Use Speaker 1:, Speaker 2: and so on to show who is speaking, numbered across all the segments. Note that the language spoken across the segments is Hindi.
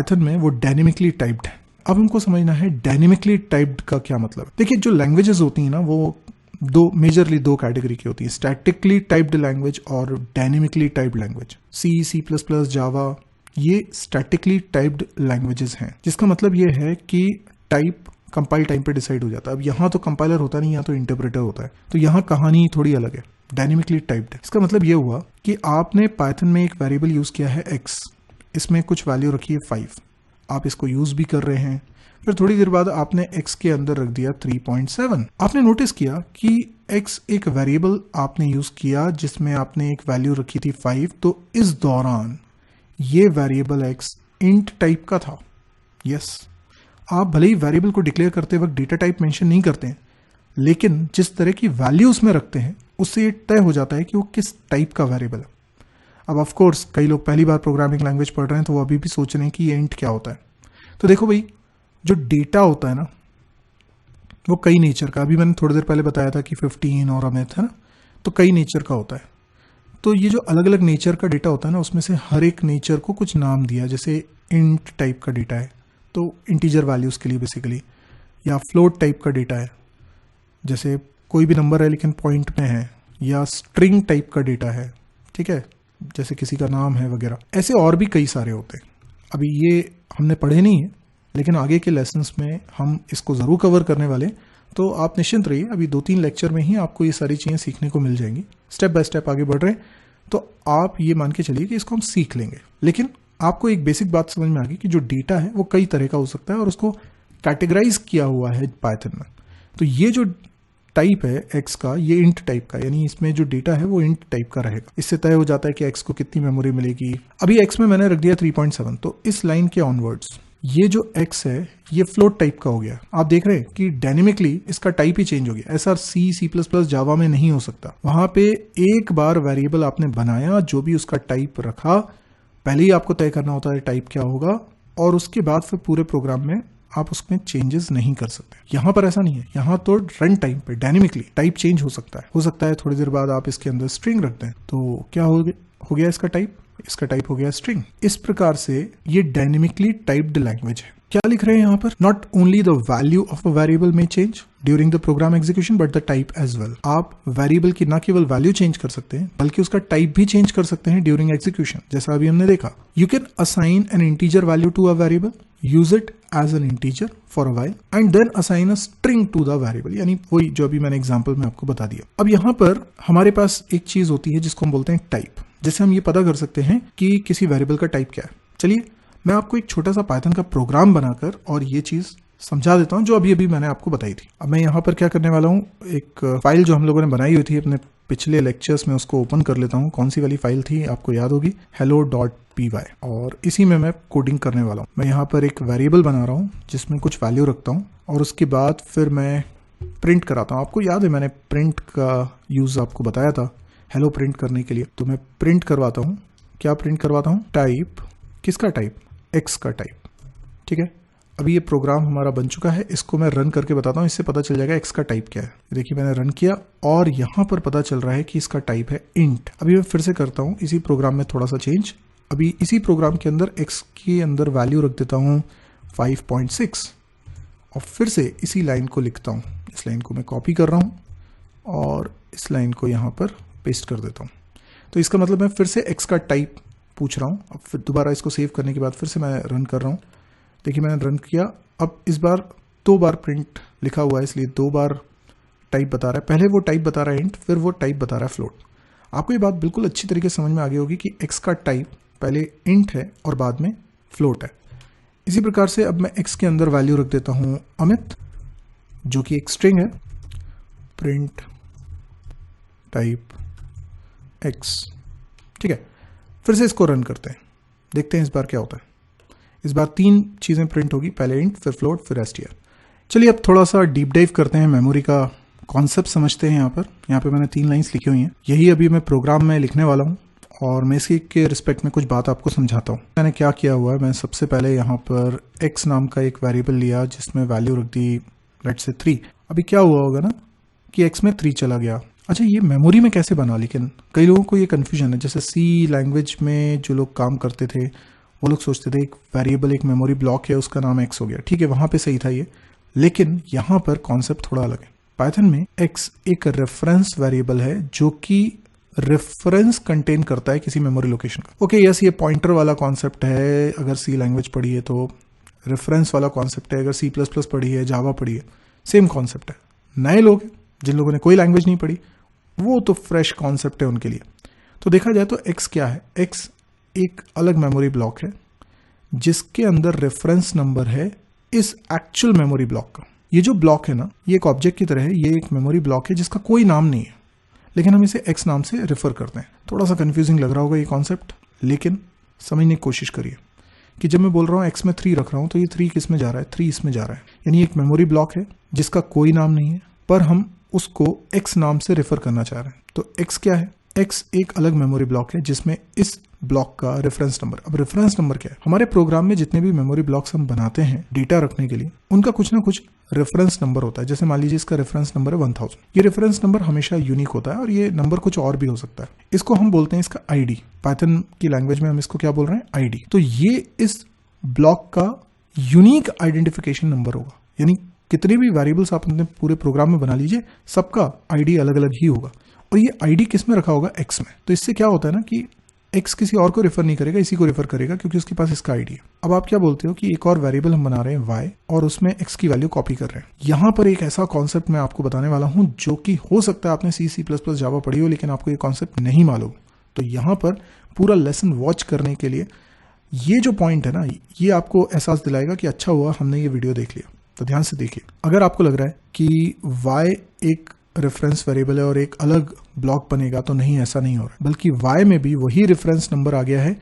Speaker 1: पाइथन में वो डायनेमिकली टाइप्ड है। अब हमको समझना है डायनेमिकली टाइप्ड का क्या मतलब है। देखिए जो लैंग्वेजेस होती हैं ना वो मेजरली दो कैटेगरी की होती है, स्टैटिकली टाइप्ड लैंग्वेज और dynamically typed language. C plus plus, Java, ये स्टैटिकली टाइप्ड लैंग्वेजेस हैं, जिसका मतलब ये है कि टाइप कंपाइल टाइम पे डिसाइड हो जाता है। अब यहाँ तो कंपाइलर होता नहीं, यहाँ तो इंटरप्रेटर होता है, तो यहाँ कहानी थोड़ी अलग है। डायनेमिकली टाइप्ड है, इसका मतलब ये हुआ कि आपने पाइथन में एक वेरिएबल यूज किया है x, इसमें कुछ वैल्यू रखी है 5, आप इसको यूज भी कर रहे हैं, फिर थोड़ी देर बाद आपने x के अंदर रख दिया 3.7। आपने नोटिस किया कि x एक वेरिएबल आपने यूज किया जिसमें आपने एक वैल्यू रखी थी 5, तो इस दौरान ये वेरिएबल x इंट टाइप का था। यस, आप भले ही वेरिएबल को डिक्लेयर करते वक्त डेटा टाइप मेंशन नहीं करते हैं, लेकिन जिस तरह की वैल्यू उसमें रखते हैं उससे ये तय हो जाता है कि वो किस टाइप का वेरिएबल है। अब ऑफ कोर्स कई लोग पहली बार प्रोग्रामिंग लैंग्वेज पढ़ रहे हैं तो वो अभी भी सोच रहे हैं कि ये इंट क्या होता है। तो देखो भाई, जो डेटा होता है ना वो कई नेचर का, अभी मैंने थोड़ी देर पहले बताया था कि 15 और अमित है ना, तो कई नेचर का होता है। तो ये जो अलग अलग नेचर का डेटा होता है ना, उसमें से हर एक नेचर को कुछ नाम दिया, जैसे इंट टाइप का डेटा है तो इंटीजर वैल्यूज के लिए बेसिकली, या फ्लोट टाइप का डेटा है जैसे कोई भी नंबर है लेकिन पॉइंट में है, या स्ट्रिंग टाइप का डेटा है, ठीक है, जैसे किसी का नाम है वगैरह। ऐसे और भी कई सारे होते हैं, अभी ये हमने पढ़े नहीं है, लेकिन आगे के लेसन्स में हम इसको ज़रूर कवर करने वाले, तो आप निश्चिंत रहिए, अभी 2-3 लेक्चर में ही आपको ये सारी चीज़ें सीखने को मिल जाएंगी। स्टेप बाय स्टेप आगे बढ़ रहे हैं, तो आप ये मान के चलिए कि इसको हम सीख लेंगे। लेकिन आपको एक बेसिक बात समझ में आ गई कि जो डेटा है वो कई तरह का हो सकता है और उसको कैटेगराइज किया हुआ है पाइथन में। तो ये जो टाइप है x का, ये इंट टाइप का, यानी इसमें जो डेटा है वो इंट टाइप का रहेगा। इससे तय हो जाता है कि x को कितनी मेमोरी मिलेगी। अभी x में मैंने रख दिया 3.7, तो इस लाइन के ऑनवर्ड्स ये जो x है ये फ्लोट टाइप का हो गया। आप देख रहे हैं कि डायनेमिकली इसका टाइप ही चेंज हो गया। ऐसा सी प्लस प्लस, जावा में नहीं हो सकता। वहां पे एक बार वेरिएबल आपने बनाया, जो भी उसका टाइप रखा, पहले ही आपको तय करना होता है टाइप क्या होगा, और उसके बाद फिर पूरे प्रोग्राम में आप उसमें चेंजेस नहीं कर सकते। यहाँ पर ऐसा नहीं है, यहाँ तो रन टाइम पे डायनेमिकली टाइप चेंज हो सकता है थोड़ी देर बाद आप इसके अंदर स्ट्रिंग रख दें तो क्या हो गया इसका टाइप हो गया स्ट्रिंग। इस प्रकार से ये डायनेमिकली टाइप्ड लैंग्वेज है। क्या लिख रहे हैं यहाँ पर? Not only the value of a variable में change during the program execution but the type as well. आप वेरिएबल की न केवल वैल्यू चेंज कर सकते हैं बल्कि उसका टाइप भी चेंज कर सकते हैं ड्यूरिंग एग्जीक्यूशन, जैसा अभी हमने देखा। You can assign an integer value to a variable, use it as an integer for a while and then assign a string to the variable, यानी वही जो अभी मैंने एग्जांपल में आपको बता दिया। अब यहाँ पर हमारे पास एक चीज होती है जिसको हम बोलते हैं टाइप, जैसे हम ये पता कर सकते हैं कि किसी वेरिएबल का टाइप क्या है। चलिए मैं आपको एक छोटा सा पाइथन का प्रोग्राम बनाकर और ये चीज समझा देता हूँ जो अभी अभी मैंने आपको बताई थी। अब मैं यहाँ पर क्या करने वाला हूँ, एक फाइल जो हम लोगों ने बनाई हुई थी अपने पिछले लेक्चर्स में, उसको ओपन कर लेता हूँ। कौन सी वाली फाइल थी आपको याद होगी, hello.py, और इसी में मैं कोडिंग करने वाला हूँ। मैं यहाँ पर एक वेरिएबल बना रहा हूँ जिसमें कुछ वैल्यू रखता हूँ और उसके बाद फिर मैं प्रिंट कराता हूँ। आपको याद है मैंने प्रिंट का यूज आपको बताया था हेलो प्रिंट करने के लिए, तो मैं प्रिंट करवाता हूँ। क्या प्रिंट करवाता हूँ? टाइप। किसका टाइप? x का टाइप। ठीक है, अभी ये प्रोग्राम हमारा बन चुका है, इसको मैं रन करके बताता हूँ, इससे पता चल जाएगा x का टाइप क्या है। देखिए मैंने रन किया और यहाँ पर पता चल रहा है कि इसका टाइप है इंट। अभी मैं फिर से करता हूँ इसी प्रोग्राम में थोड़ा सा चेंज। अभी इसी प्रोग्राम के अंदर x के अंदर वैल्यू रख देता हूँ 5.6 और फिर से इसी लाइन को लिखता हूँ। इस लाइन को मैं कॉपी कर रहा हूँ और इस लाइन को यहाँ पर पेस्ट कर देता हूँ। तो इसका मतलब मैं फिर से x का टाइप पूछ रहा हूँ। अब फिर दोबारा इसको सेव करने के बाद फिर से मैं रन कर रहा हूँ। देखिए मैंने रन किया, अब इस बार 2 बार प्रिंट लिखा हुआ है इसलिए 2 बार टाइप बता रहा है। पहले वो टाइप बता रहा है इंट, फिर वो टाइप बता रहा है फ्लोट। आपको ये बात बिल्कुल अच्छी तरीके से समझ में आ गई होगी कि x का टाइप पहले इंट है और बाद में फ्लोट है। इसी प्रकार से अब मैं x के अंदर वैल्यू रख देता हूँ अमित, जो कि एक स्ट्रिंग है। प्रिंट टाइप x, ठीक है। फिर से इसको रन करते हैं, देखते हैं इस बार क्या होता है। इस बार 3 चीज़ें प्रिंट होगी, पहले इंट, फिर फ्लोट, फिर str। चलिए अब थोड़ा सा डीप डाइव करते हैं, मेमोरी का कॉन्सेप्ट समझते हैं। यहाँ पे मैंने 3 लाइंस लिखी हुई हैं, यही अभी मैं प्रोग्राम में लिखने वाला हूँ और मैं इसी के रिस्पेक्ट में कुछ बात आपको समझाता हूँ। मैंने क्या किया हुआ है, मैं सबसे पहले यहाँ पर x नाम का एक वेरिएबल लिया जिसमें वैल्यू रख दी लेट्स से 3। अभी क्या हुआ होगा ना कि x में 3 चला गया। अच्छा ये मेमोरी में कैसे बना, लेकिन कई लोगों को ये कन्फ्यूजन है। जैसे सी लैंग्वेज में जो लोग काम करते थे वो लोग सोचते थे एक वेरिएबल, एक मेमोरी ब्लॉक है, उसका नाम x हो गया, ठीक है, वहां पे सही था ये, लेकिन यहां पर कॉन्सेप्ट थोड़ा अलग है। पाइथन में x एक रेफरेंस वेरिएबल है जो कि रेफरेंस कंटेन करता है किसी मेमोरी लोकेशन का। ओके यस, ये पॉइंटर वाला कॉन्सेप्ट है अगर सी लैंग्वेज पढ़ी है तो, रेफरेंस वाला कॉन्सेप्ट है अगर सी प्लस प्लस पढ़ी है, जावा पढ़ी है, सेम कॉन्सेप्ट है। नए लोग जिन लोगों ने कोई लैंग्वेज नहीं पढ़ी, वो तो फ्रेश कॉन्सेप्ट है उनके लिए। तो देखा जाए तो x क्या है, x एक अलग मेमोरी ब्लॉक है जिसके अंदर रेफरेंस नंबर है इस एक्चुअल मेमोरी ब्लॉक का। ये जो ब्लॉक है ना, ये एक ऑब्जेक्ट की तरह है, ये एक मेमोरी ब्लॉक है जिसका कोई नाम नहीं है, लेकिन हम इसे x नाम से रेफर करते हैं। थोड़ा सा कंफ्यूजिंग लग रहा होगा ये कॉन्सेप्ट, लेकिन समझने की कोशिश करिए कि जब मैं बोल रहा हूँ x में 3 रख रहा हूँ तो ये 3 किस में जा रहा है, 3 इसमें जा रहा है। यानी एक मेमोरी ब्लॉक है जिसका कोई नाम नहीं है, पर हम उसको x नाम से रेफर करना चाह रहे हैं। तो x क्या है, x एक अलग मेमोरी ब्लॉक है जिसमें इस ब्लॉक का रेफरेंस नंबर। अब रेफरेंस नंबर क्या है, हमारे प्रोग्राम में जितने भी मेमोरी ब्लॉक्स हम बनाते हैं डेटा रखने के लिए, उनका कुछ ना कुछ रेफरेंस नंबर होता है। जैसे मान लीजिए इसका रेफरेंस नंबर है 1000, ये रेफरेंस नंबर हमेशा यूनिक होता है और ये नंबर कुछ और भी हो सकता है। इसको हम बोलते हैं इसका आईडी, पाइथन की लैंग्वेज में हम इसको क्या बोल रहे हैं, आईडी। तो ये इस ब्लॉक का यूनिक आइडेंटिफिकेशन नंबर होगा, यानी कितने भी वेरिएबल्स आप अपने पूरे प्रोग्राम में बना लीजिए, सबका आईडी अलग अलग ही होगा। और ये आईडी किस में रखा होगा, एक्स में। तो इससे क्या होता है ना कि एक्स किसी और को रेफर नहीं करेगा, इसी को रेफर करेगा क्योंकि उसके पास इसका आईडी है। अब आप क्या बोलते हो कि एक और वेरिएबल हम बना रहे हैं वाई और उसमें एक्स की वैल्यू कॉपी कर रहे हैं। यहां पर एक ऐसा कॉन्सेप्ट मैं आपको बताने वाला हूं जो कि हो सकता है आपने सी प्लस प्लस जावा पढ़ी हो, लेकिन आपको ये कॉन्सेप्ट नहीं मालूम। तो यहां पर पूरा लेसन वॉच करने के लिए ये जो पॉइंट है ना, ये आपको एहसास दिलाएगा कि अच्छा हुआ हमने ये वीडियो देख लिया। तो ध्यान से देखिए, अगर आपको लग रहा है कि y एक रेफरेंस वेरिएबल है और एक अलग ब्लॉक बनेगा, तो नहीं, ऐसा नहीं हो रहा है, बल्कि y में भी वही रेफरेंस नंबर आ गया है,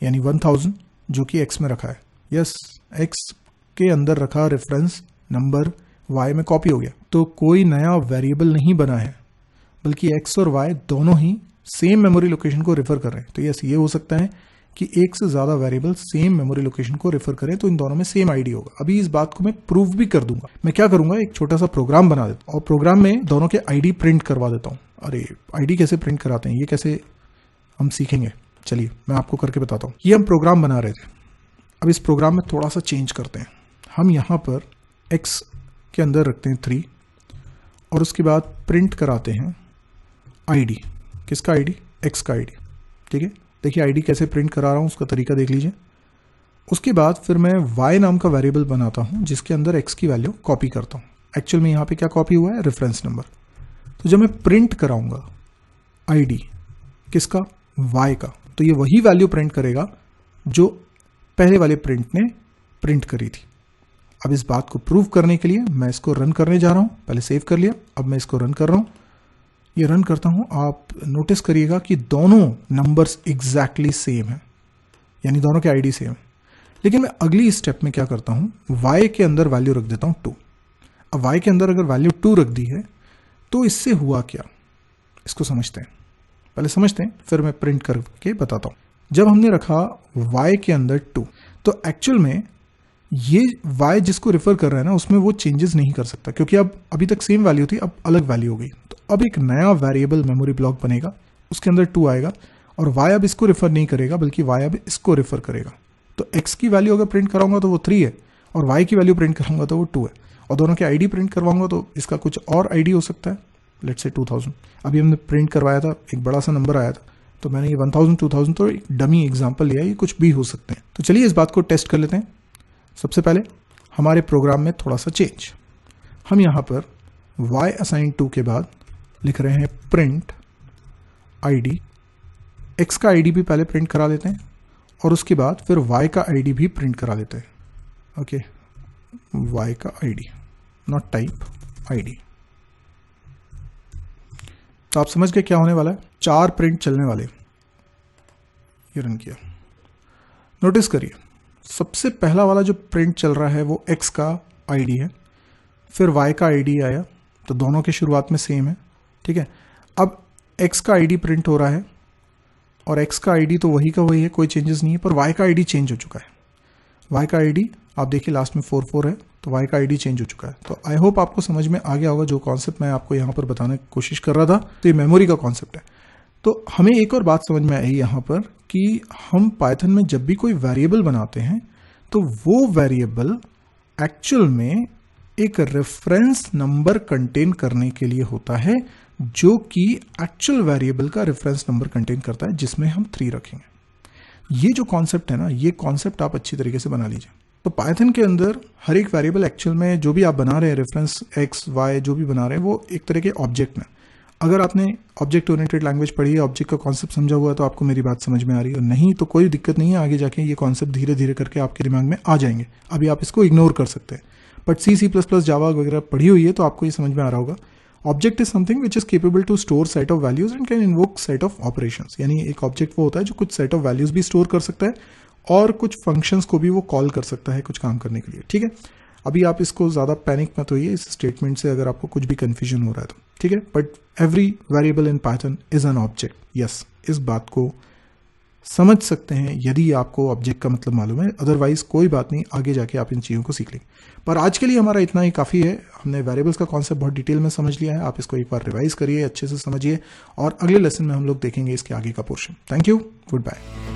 Speaker 1: यानी 1000 जो कि x में रखा है। यस, x के अंदर रखा रेफरेंस नंबर y में कॉपी हो गया। तो कोई नया वेरिएबल नहीं बना है, बल्कि x और y दोनों ही सेम मेमोरी लोकेशन को रेफर कर रहे हैं। तो यस, ये हो सकता है कि एक से ज्यादा वेरिएबल सेम मेमोरी लोकेशन को रेफर करें तो इन दोनों में सेम आईडी होगा। अभी इस बात को मैं प्रूव भी कर दूंगा। मैं क्या करूंगा, एक छोटा सा प्रोग्राम बना देता हूं और प्रोग्राम में दोनों के आईडी प्रिंट करवा देता हूं। अरे आईडी कैसे प्रिंट कराते हैं, ये कैसे हम सीखेंगे, चलिए मैं आपको करके बताता हूं। ये हम प्रोग्राम बना रहे थे, अब इस प्रोग्राम में थोड़ा सा चेंज करते हैं। हम यहाँ पर x के अंदर रखते हैं 3 और उसके बाद प्रिंट कराते हैं आईडी। किसका आईडी, x का आईडी। ठीक है, देखिए आईडी कैसे प्रिंट करा रहा हूँ, उसका तरीका देख लीजिए। उसके बाद फिर मैं y नाम का वेरिएबल बनाता हूँ जिसके अंदर x की वैल्यू कॉपी करता हूँ। एक्चुअल में यहाँ पे क्या कॉपी हुआ है, रेफरेंस नंबर। तो जब मैं प्रिंट कराऊंगा आईडी किसका, y का, तो ये वही वैल्यू प्रिंट करेगा जो पहले वाले प्रिंट ने प्रिंट करी थी। अब इस बात को प्रूव करने के लिए मैं इसको रन करने जा रहा हूँ। पहले सेव कर लिया, अब मैं इसको रन कर रहा हूँ। ये रन करता हूं, आप नोटिस करिएगा कि दोनों नंबर्स एग्जैक्टली सेम है, यानी दोनों के आईडी सेम है। लेकिन मैं अगली स्टेप में क्या करता हूं, y के अंदर वैल्यू रख देता हूं 2। अब y के अंदर अगर वैल्यू 2 रख दी है तो इससे हुआ क्या, इसको समझते हैं। पहले समझते हैं, फिर मैं प्रिंट करके बताता हूं। जब हमने रखा y के अंदर 2, तो एक्चुअल में ये y जिसको रेफर कर रहा है ना, उसमें वो चेंजेस नहीं कर सकता क्योंकि अब अभी तक सेम वैल्यू थी, अब अलग वैल्यू हो गई। तो अब एक नया वेरिएबल मेमोरी ब्लॉक बनेगा, उसके अंदर 2 आएगा और y अब इसको रेफर नहीं करेगा बल्कि y अब इसको रेफर करेगा। तो x की वैल्यू अगर प्रिंट कराऊंगा तो वो 3 है और y की वैल्यू प्रिंट कराऊंगा तो वो 2 है, और दोनों के आईडी प्रिंट करवाऊंगा तो इसका कुछ और आईडी हो सकता है, लेट्स से 2000। अभी हमने प्रिंट करवाया था, एक बड़ा सा नंबर आया था, तो मैंने ये 1000 2000 तो एक डमी एग्जाम्पल लिया, ये कुछ भी हो सकते हैं। तो चलिए इस बात को टेस्ट कर लेते हैं। सबसे पहले हमारे प्रोग्राम में थोड़ा सा चेंज, हम यहाँ पर y असाइन 2 के बाद लिख रहे हैं प्रिंट आईडी। x का आईडी भी पहले प्रिंट करा लेते हैं और उसके बाद फिर y का आईडी भी प्रिंट करा लेते हैं। ओके, y का आईडी, नॉट टाइप, आईडी। तो आप समझ गए क्या होने वाला है, 4 प्रिंट चलने वाले। ये रन किया, नोटिस करिए सबसे पहला वाला जो प्रिंट चल रहा है वो x का आईडी है, फिर y का आईडी आया, तो दोनों के शुरुआत में सेम है। ठीक है, अब x का आईडी प्रिंट हो रहा है और x का आईडी तो वही का वही है, कोई चेंजेस नहीं है, पर y का आईडी चेंज हो चुका है। y का आईडी आप देखिए लास्ट में 44 है, तो y का आईडी चेंज हो चुका है। तो आई होप आपको समझ में आ गया होगा जो कॉन्सेप्ट मैं आपको यहाँ पर बताने की कोशिश कर रहा था। तो ये मेमोरी का कॉन्सेप्ट है। तो हमें एक और बात समझ में आई यहाँ पर कि हम पाइथन में जब भी कोई वेरिएबल बनाते हैं तो वो वेरिएबल एक्चुअल में एक रेफरेंस नंबर कंटेन करने के लिए होता है, जो कि एक्चुअल वेरिएबल का रेफरेंस नंबर कंटेन करता है, जिसमें हम 3 रखेंगे। ये जो कॉन्सेप्ट है ना, ये कॉन्सेप्ट आप अच्छी तरीके से बना लीजिए। तो पाइथन के अंदर हर एक वेरिएबल एक्चुअल में जो भी आप बना रहे हैं, रेफरेंस एक्स वाई जो भी बना रहे हैं, वो एक तरह के ऑब्जेक्ट में। अगर आपने ऑब्जेक्ट ओरिएंटेड लैंग्वेज पढ़ी है, ऑब्जेक्ट का कॉन्सेप्ट समझा हुआ है, तो आपको मेरी बात समझ में आ रही है। नहीं तो कोई दिक्कत नहीं है, आगे जाके ये कॉन्सेप्ट धीरे धीरे करके आपके दिमाग में आ जाएंगे। अभी आप इसको इग्नोर कर सकते हैं, बट C++ जावा वगैरह पढ़ी हुई है तो आपको ये समझ में आ रहा होगा। Object is something which is capable to store set of values and can invoke set of operations. यानी एक ऑब्जेक्ट वो होता है जो कुछ सेट ऑफ वैल्यूज भी स्टोर कर सकता है और कुछ फंक्शंस को भी वो कॉल कर सकता है कुछ काम करने के लिए। ठीक है, अभी आप इसको ज़्यादा पैनिक मत होइए इस स्टेटमेंट से अगर आपको कुछ भी कन्फ्यूजन हो रहा है तो। ठीक है, but every variable in Python is an object. Yes, इस बात को समझ सकते हैं यदि आपको ऑब्जेक्ट का मतलब मालूम है, अदरवाइज कोई बात नहीं, आगे जाके आप इन चीज़ों को सीख लेंगे। पर आज के लिए हमारा इतना ही काफ़ी है। हमने वेरिएबल्स का कॉन्सेप्ट बहुत डिटेल में समझ लिया है। आप इसको एक बार रिवाइज करिए, अच्छे से समझिए, और अगले लेसन में हम लोग देखेंगे इसके आगे का portion. Thank you, good bye.